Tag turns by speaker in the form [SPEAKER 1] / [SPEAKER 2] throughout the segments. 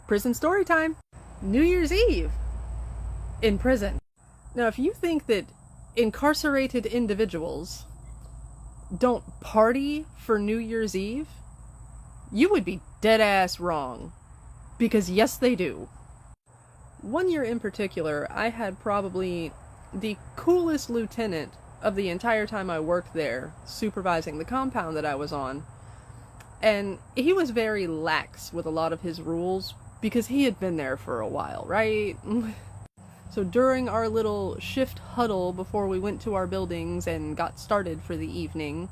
[SPEAKER 1] Prison story time. New Year's Eve in prison. Now, if you think that incarcerated individuals don't party for New Year's Eve, you would be dead ass wrong. Because yes, they do. One year in particular, I had probably the coolest lieutenant of the entire time I worked there, supervising the compound that I was on. And he was very lax with a lot of his rules because he had been there for a while, right? So during our little shift huddle before we went to our buildings and got started for the evening,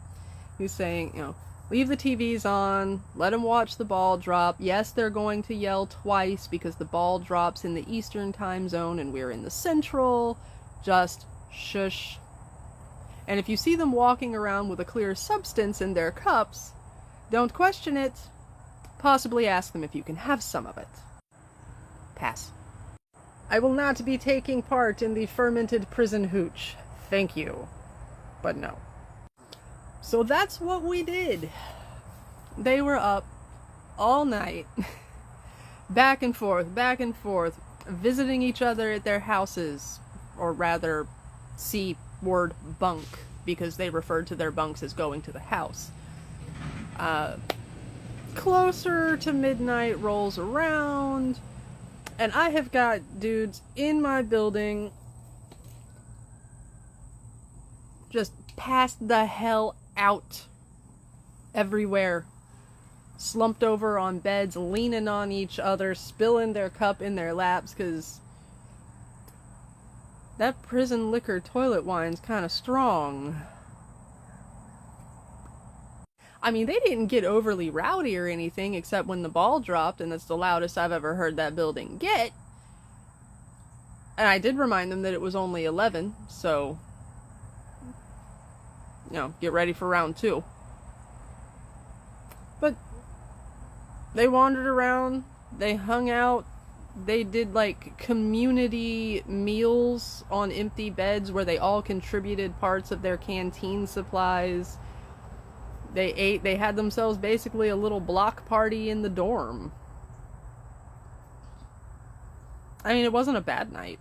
[SPEAKER 1] he was saying, leave the TVs on, let them watch the ball drop. Yes, they're going to yell twice because the ball drops in the Eastern time zone and we're in the Central. Just shush. And if you see them walking around with a clear substance in their cups, don't question it. Possibly ask them if you can have some of it. Pass. I will not be taking part in the fermented prison hooch. Thank you. But no. So that's what we did. They were up all night, back and forth, visiting each other at their houses, or rather, C word bunk, because they referred to their bunks as going to the house. Closer to midnight rolls around, and I have got dudes in my building just passed the hell out everywhere. Slumped over on beds, leaning on each other, spilling their cup in their laps, because that prison liquor toilet wine's kind of strong. I mean, they didn't get overly rowdy or anything, except when the ball dropped, and that's the loudest I've ever heard that building get. And I did remind them that it was only 11, so, get ready for round 2. But they wandered around, they hung out, they did like community meals on empty beds where they all contributed parts of their canteen supplies. They ate, they had themselves basically a little block party in the dorm. I mean, it wasn't a bad night.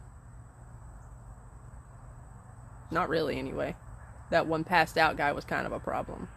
[SPEAKER 1] Not really, anyway. That one passed out guy was kind of a problem.